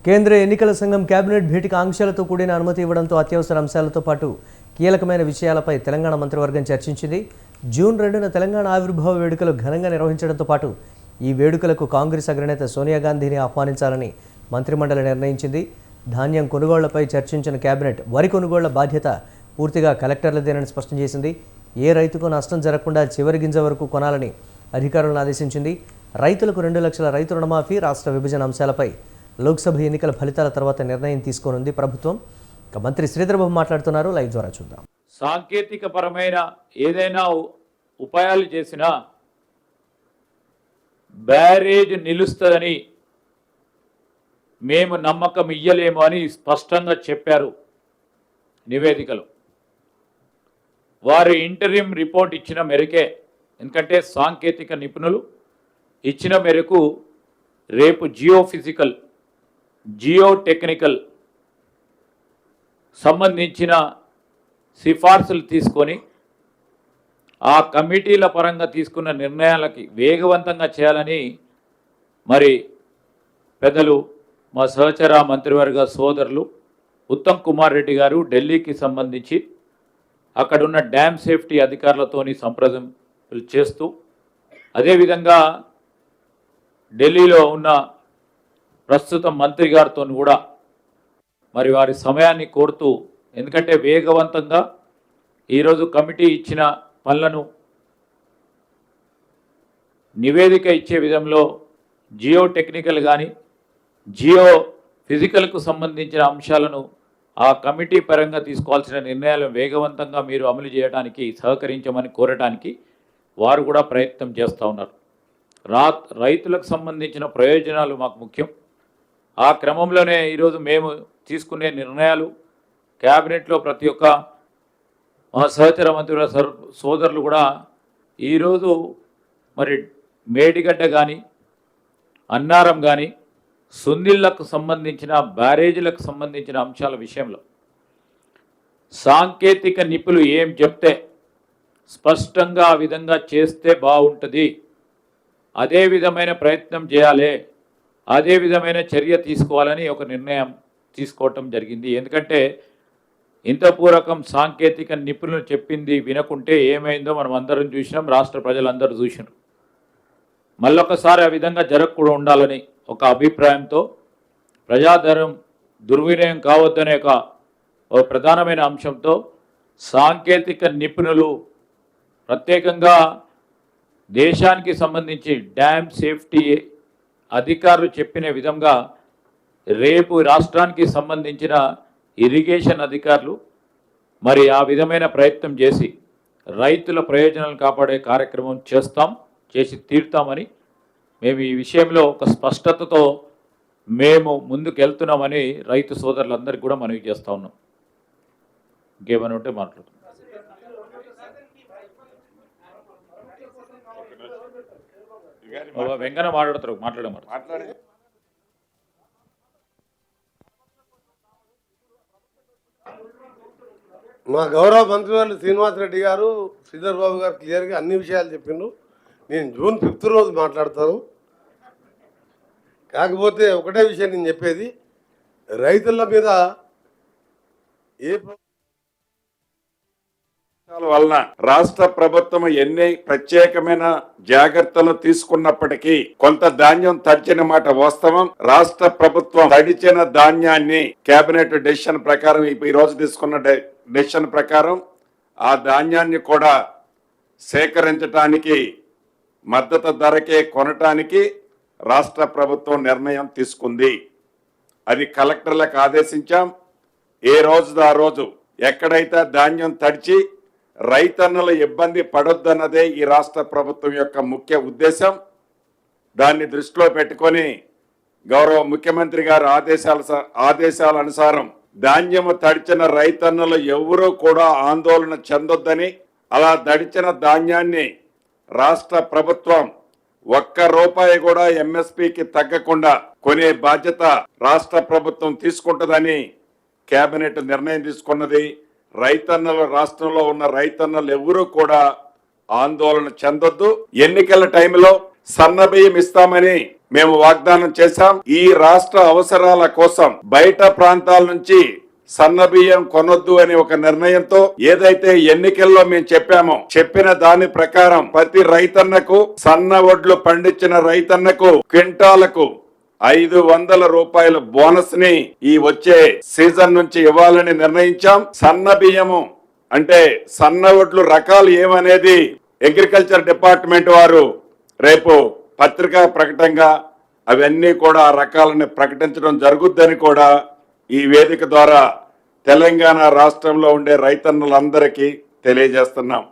కేంద్ర ఎన్నికల సంఘం కేబినెట్ భేటీకి ఆంక్షలతో కూడిన అనుమతి ఇవ్వడంతో అత్యవసర అంశాలతో పాటు కీలకమైన విషయాలపై తెలంగాణ మంత్రివర్గం చర్చించింది. జూన్ 2న తెలంగాణ ఆవిర్భావ వేడుకలు ఘనంగా నిర్వహించడంతో పాటు ఈ వేడుకలకు కాంగ్రెస్ అగ్రనేత సోనియా గాంధీని ఆహ్వానించాలని మంత్రిమండలి నిర్ణయించింది. ధాన్యం కొనుగోళ్లపై చర్చించిన కేబినెట్ వరి కొనుగోళ్ల బాధ్యత పూర్తిగా కలెక్టర్లదేనని స్పష్టం చేసింది. ఏ రైతుకు నష్టం జరగకుండా చివరి గింజ వరకు కొనాలని అధికారులను ఆదేశించింది. రైతులకు 2 లక్షల రైతు రుణమాఫీ, రాష్ట్ర విభజన అంశాలపై లోక్సభ ఎన్నికల ఫలితాల తర్వాత నిర్ణయం తీసుకోనుంది ప్రభుత్వం. మంత్రి శ్రీధర్ బాబు మాట్లాడుతున్నారు. లైవ్ ద్వారా చూద్దాం. సాంకేతిక పరమైన ఏదైనా ఉపాయాలు చేసినా బ్యారేజ్ నిలుస్తుందని మేము నమ్మకం ఇయ్యలేము అని స్పష్టంగా చెప్పారు నివేదికలు. వారు ఇంటరిమ్ రిపోర్ట్ ఇచ్చిన మేరకే, ఎందుకంటే సాంకేతిక నిపుణులు ఇచ్చిన మేరకు రేపు జియోఫిజికల్ జియోటెక్నికల్ సంబంధించిన సిఫార్సులు తీసుకొని ఆ కమిటీల పరంగా తీసుకున్న నిర్ణయాలకి వేగవంతంగా చేయాలని మరి పెద్దలు మా సహచర మంత్రివర్గ సోదరులు ఉత్తమ్ కుమార్ రెడ్డి గారు ఢిల్లీకి సంబంధించి అక్కడున్న డ్యామ్ సేఫ్టీ అధికారులతోని సంప్రదింపులు చేస్తూ, అదేవిధంగా ఢిల్లీలో ఉన్న ప్రస్తుత మంత్రి గారితో కూడా మరి వారి సమయాన్ని కోరుతూ, ఎందుకంటే వేగవంతంగా ఈరోజు కమిటీ ఇచ్చిన పనులను నివేదిక ఇచ్చే విధంలో జియో టెక్నికల్ కానీ జియో ఫిజికల్కు సంబంధించిన అంశాలను ఆ కమిటీ పరంగా తీసుకోవాల్సిన నిర్ణయాలను వేగవంతంగా మీరు అమలు చేయడానికి సహకరించమని కోరడానికి వారు కూడా ప్రయత్నం చేస్తూ ఉన్నారు. రైతులకు సంబంధించిన ప్రయోజనాలు మాకు ముఖ్యం. ఆ క్రమంలోనే ఈరోజు మేము తీసుకునే నిర్ణయాలు క్యాబినెట్లో ప్రతి ఒక్క మా సహచర మంత్రుల సోదరులు కూడా ఈరోజు మరి మేడిగడ్డ కానీ అన్నారం కానీ సుందిళ్లకు సంబంధించిన బ్యారేజీలకు సంబంధించిన అంశాల విషయంలో సాంకేతిక నిపుణులు ఏం చెప్తే స్పష్టంగా ఆ విధంగా చేస్తే బాగుంటుంది, అదే విధమైన ప్రయత్నం చేయాలి, అదే విధమైన చర్య తీసుకోవాలని ఒక నిర్ణయం తీసుకోవటం జరిగింది. ఎందుకంటే ఇంతపూర్వకం సాంకేతిక నిపుణులు చెప్పింది వినకుంటే ఏమైందో మనం అందరం చూసినాం, రాష్ట్ర ప్రజలందరూ చూసినారు. మళ్ళొకసారి ఆ విధంగా జరగకుండా ఉండాలని ఒక అభిప్రాయంతో ప్రజాధనం దుర్వినియోగం కావద్దనే ఒక ప్రధానమైన అంశంతో సాంకేతిక నిపుణులు ప్రత్యేకంగా దేశానికి సంబంధించి డ్యామ్ సేఫ్టీ అధికారులు చెప్పిన విధంగా రేపు రాష్ట్రానికి సంబంధించిన ఇరిగేషన్ అధికారులు మరి ఆ విధమైన ప్రయత్నం చేసి రైతుల ప్రయోజనాలను కాపాడే కార్యక్రమం చేసి తీరుతామని మేము ఈ విషయంలో ఒక స్పష్టతతో మేము ముందుకు వెళ్తున్నామని రైతు సోదరులందరికీ కూడా మనవి చేస్తూ ఉన్నాం. ఇంకేమైనా ఉంటే మాట్లాడుతున్నాం. వెంకన్న మాట్లాడతారు, మాట్లాడే మా గౌరవ మంత్రివర్యులు శ్రీనివాసరెడ్డి గారు, శ్రీధర్ బాబు గారు క్లియర్గా అన్ని విషయాలు చెప్పిండ్రు. నేను జూన్ 5th రోజు మాట్లాడతాను. కాకపోతే ఒకటే విషయం నేను చెప్పేది, రైతుల మీద ఏ వలన రాష్ట్ర ప్రభుత్వం ఎన్ని ప్రత్యేకమైన జాగ్రత్తలు తీసుకున్నప్పటికీ కొంత ధాన్యం తడిచిన మాట వాస్తవం. రాష్ట్ర ప్రభుత్వం తడిచిన ధాన్యాన్ని కేబినెట్ డెసిషన్ ప్రకారం ఈ రోజు తీసుకున్న డెసిషన్ ప్రకారం ఆ ధాన్యాన్ని కూడా సేకరించడానికి మద్దతు ధరకే కొనటానికి రాష్ట్ర ప్రభుత్వం నిర్ణయం తీసుకుంది. అది కలెక్టర్లకు ఆదేశించాం. ఏ రోజు ఆ రోజు ఎక్కడైతే ధాన్యం తడిచి రైతన్నల ఇబ్బంది పడొద్దన్నదే ఈ రాష్ట్ర ప్రభుత్వం యొక్క ముఖ్య ఉద్దేశం. దాన్ని దృష్టిలో పెట్టుకొని గౌరవ ముఖ్యమంత్రి గారి ఆదేశాల అనుసారం ధాన్యము తడిచిన రైతన్నలు ఎవరూ కూడా ఆందోళన చెందొద్దని, అలా తడిచిన ధాన్యాన్ని రాష్ట్ర ప్రభుత్వం ₹1 కూడా ఎంఎస్పీకి తగ్గకుండా కొనే బాధ్యత రాష్ట్ర ప్రభుత్వం తీసుకుంటుందని కేబినెట్ నిర్ణయం తీసుకున్నది. రైతన్నలు, రాష్ట్రంలో ఉన్న రైతన్నలు ఎవరూ కూడా ఆందోళన చెందొద్దు. ఎన్నికల టైంలో సన్నబియ్యం ఇస్తామని మేము వాగ్దానం చేశాం. ఈ రాష్ట్ర అవసరాల కోసం బయట ప్రాంతాల నుంచి సన్న బియ్యం కొనొద్దు అనే ఒక నిర్ణయంతో ఏదైతే ఎన్నికల్లో మేము చెప్పిన దాని ప్రకారం ప్రతి రైతన్నకు సన్న వడ్లు పండించిన రైతన్నకు క్వింటాలకు 500 రూపాయల బోనస్ ని ఈ వచ్చే సీజన్ నుంచి ఇవ్వాలని నిర్ణయించాం. సన్న బియ్యము అంటే సన్న వడ్లు రకాలు ఏమనేది అగ్రికల్చర్ డిపార్ట్మెంట్ వారు రేపు పత్రికా ప్రకటనగా అవన్నీ కూడా ఆ రకాలని ప్రకటించడం జరుగుద్దని కూడా ఈ వేదిక ద్వారా తెలంగాణ రాష్ట్రంలో ఉండే రైతన్నులందరికీ తెలియజేస్తున్నాం.